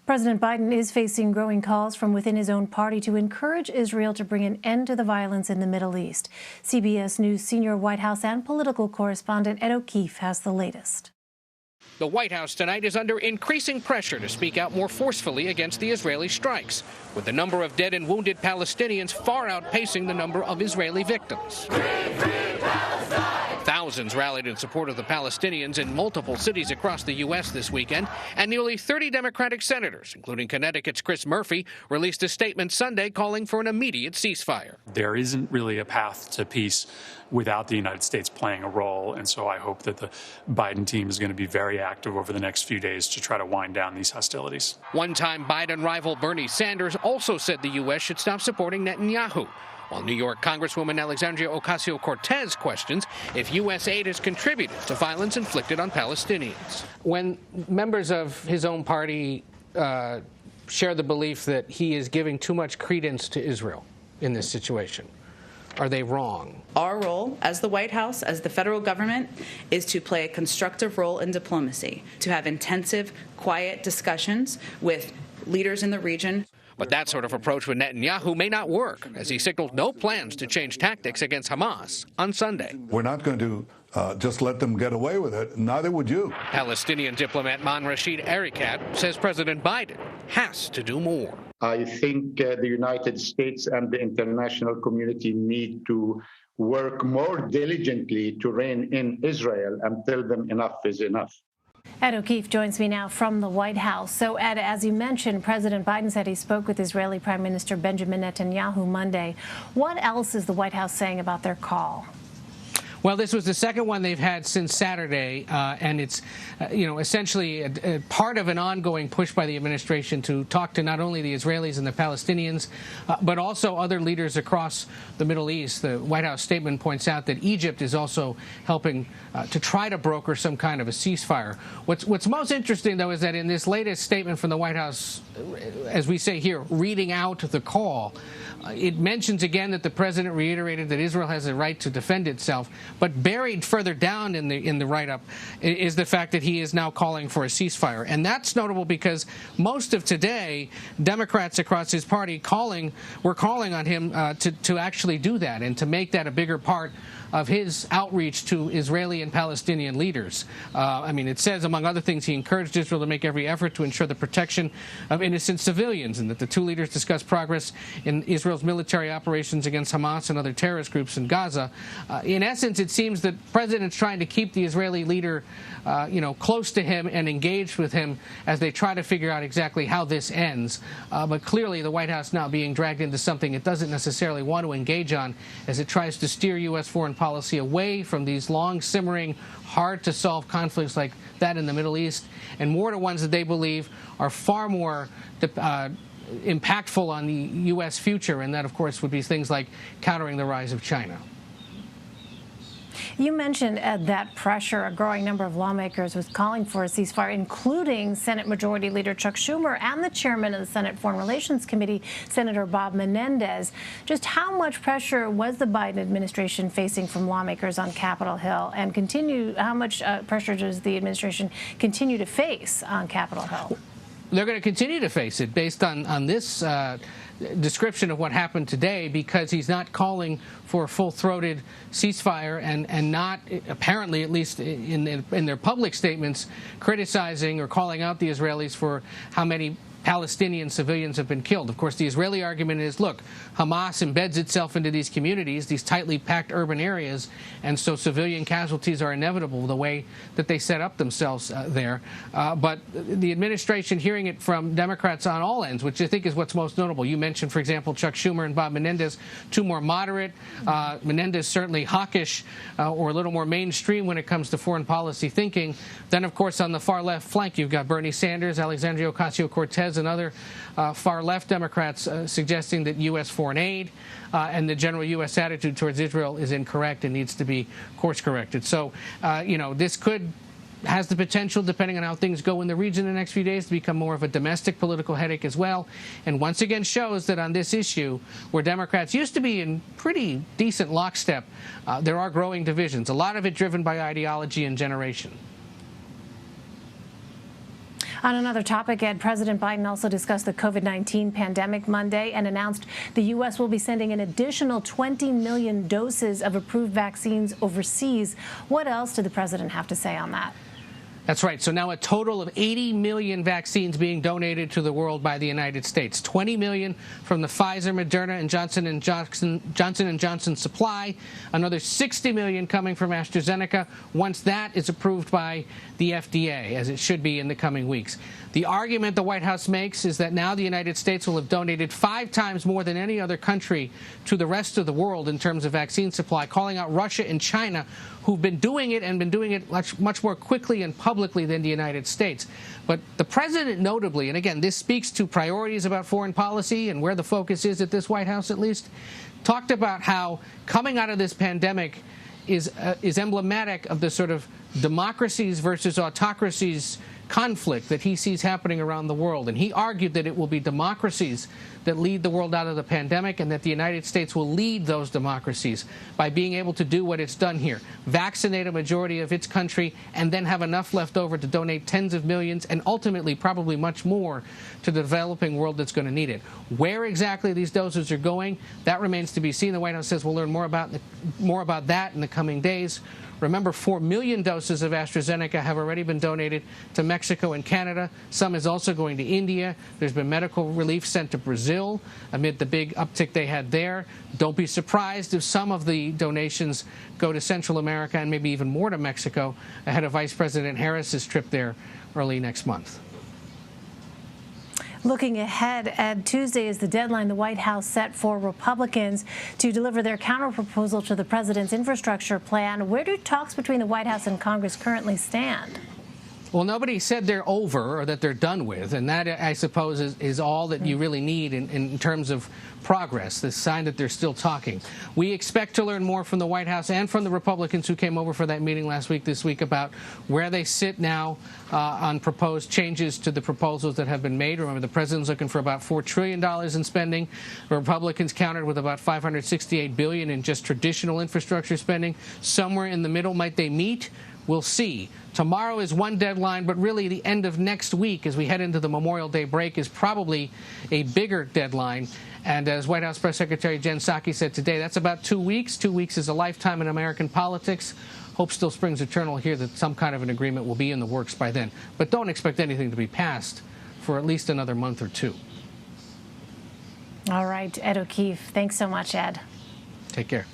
President Biden is facing growing calls from within his own party to encourage Israel to bring an end to the violence in the Middle East. CBS News senior White House and political correspondent Ed O'Keefe has the latest. The White House tonight is under increasing pressure to speak out more forcefully against the Israeli strikes, with the number of dead and wounded Palestinians far outpacing the number of Israeli victims. Thousands rallied in support of the Palestinians in multiple cities across the U.S. this weekend, and nearly 30 Democratic senators, including Connecticut's Chris Murphy, released a statement Sunday calling for an immediate ceasefire. There isn't really a path to peace without the United States playing a role, and so I hope that the Biden team is going to be very active over the next few days to try to wind down these hostilities. One-time Biden rival Bernie Sanders also said the U.S. should stop supporting Netanyahu, while New York Congresswoman Alexandria Ocasio-Cortez questions if U.S. aid has contributed to violence inflicted on Palestinians. When members of his own party share the belief that he is giving too much credence to Israel in this situation, are they wrong? Our role as the White House, as the federal government, is to play a constructive role in diplomacy, to have intensive, quiet discussions with leaders in the region. But that sort of approach with Netanyahu may not work, as he signaled no plans to change tactics against Hamas on Sunday. We're not going to just let them get away with it. Neither would you. Palestinian diplomat Man Rashid Arikat says President Biden has to do more. I think the United States and the international community need to work more diligently to rein in Israel and tell them enough is enough. Ed O'Keefe joins me now from the White House. So, Ed, as you mentioned, President Biden said he spoke with Israeli Prime Minister Benjamin Netanyahu Monday. What else is the White House saying about their call? Well, this was the second one they've had since Saturday, and it's, essentially a part of an ongoing push by the administration to talk to not only the Israelis and the Palestinians, but also other leaders across the Middle East. The White House statement points out that Egypt is also helping to try to broker some kind of a ceasefire. What's most interesting, though, is that in this latest statement from the White House, as we say here, reading out the call, it mentions again that the president reiterated that Israel has a right to defend itself, but buried further down in the write-up is the fact that he is now calling for a ceasefire. And that's notable because most of today, Democrats across his party were calling on him to actually do that and to make that a bigger part of his outreach to Israeli and Palestinian leaders. It says, among other things, he encouraged Israel to make every effort to ensure the protection of innocent civilians, and that the two leaders discussed progress in Israel's military operations against Hamas and other terrorist groups in Gaza. In essence, it seems that the president's trying to keep the Israeli leader close to him and engaged with him as they try to figure out exactly how this ends. But clearly, the White House now being dragged into something it doesn't necessarily want to engage on as it tries to steer U.S. foreign policy away from these long simmering, hard to solve conflicts like that in the Middle East, and more to ones that they believe are far more impactful on the U.S. future, and that, of course, would be things like countering the rise of China. You mentioned, Ed, that pressure. A growing number of lawmakers was calling for a ceasefire, including Senate Majority Leader Chuck Schumer and the chairman of the Senate Foreign Relations Committee, Senator Bob Menendez. Just how much pressure was the Biden administration facing from lawmakers on Capitol Hill, and how much pressure does the administration continue to face on Capitol Hill? They're going to continue to face it based on this description of what happened today, because he's not calling for a full-throated ceasefire and not, apparently, at least in their public statements, criticizing or calling out the Israelis for how many Palestinian civilians have been killed. Of course, the Israeli argument is, look, Hamas embeds itself into these communities, these tightly packed urban areas, and so civilian casualties are inevitable the way that they set up themselves there. But the administration hearing it from Democrats on all ends, which I think is what's most notable. You mentioned, for example, Chuck Schumer and Bob Menendez, two more moderate. Menendez certainly hawkish or a little more mainstream when it comes to foreign policy thinking. Then, of course, on the far left flank, you've got Bernie Sanders, Alexandria Ocasio-Cortez, and other far-left Democrats suggesting that U.S. foreign aid and the general U.S. attitude towards Israel is incorrect and needs to be course-corrected. So, this has the potential, depending on how things go in the region in the next few days, to become more of a domestic political headache as well. And once again shows that on this issue, where Democrats used to be in pretty decent lockstep, there are growing divisions, a lot of it driven by ideology and generation. On another topic, Ed, President Biden also discussed the COVID-19 pandemic Monday and announced the U.S. will be sending an additional 20 million doses of approved vaccines overseas. What else did the president have to say on that? That's right. So now a total of 80 million vaccines being donated to the world by the United States. 20 million from the Pfizer, Moderna, and Johnson & Johnson supply. Another 60 million coming from AstraZeneca once that is approved by the FDA, as it should be in the coming weeks. The argument the White House makes is that now the United States will have donated 5 times more than any other country to the rest of the world in terms of vaccine supply, calling out Russia and China, who've been doing it and been doing it much more quickly and publicly than the United States. But the president notably, and again, this speaks to priorities about foreign policy and where the focus is at this White House at least, talked about how coming out of this pandemic is emblematic of the sort of democracies versus autocracies conflict that he sees happening around the world. And he argued that it will be democracies that lead the world out of the pandemic, and that the United States will lead those democracies by being able to do what it's done here, vaccinate a majority of its country, and then have enough left over to donate tens of millions and ultimately probably much more to the developing world that's going to need it. Where exactly these doses are going, that remains to be seen. The White House says we'll learn more about that in the coming days. Remember, 4 million doses of AstraZeneca have already been donated to Mexico and Canada. Some is also going to India. There's been medical relief sent to Brazil amid the big uptick they had there. Don't be surprised if some of the donations go to Central America and maybe even more to Mexico ahead of Vice President Harris's trip there early next month. Looking ahead, Ed, Tuesday is the deadline the White House set for Republicans to deliver their counterproposal to the president's infrastructure plan. Where do talks between the White House and Congress currently stand? Well, nobody said they're over or that they're done with, and that, I suppose, is all that you really need in terms of progress, the sign that they're still talking. We expect to learn more from the White House and from the Republicans who came over for that meeting this week about where they sit now on proposed changes to the proposals that have been made. Remember, the president's looking for about $4 trillion in spending. The Republicans countered with about $568 billion in just traditional infrastructure spending. Somewhere in the middle might they meet? We'll see. Tomorrow is one deadline, but really the end of next week as we head into the Memorial Day break is probably a bigger deadline. And as White House Press Secretary Jen Psaki said today, that's about 2 weeks. 2 weeks is a lifetime in American politics. Hope still springs eternal here that some kind of an agreement will be in the works by then. But don't expect anything to be passed for at least another month or two. All right, Ed O'Keefe. Thanks so much, Ed. Take care.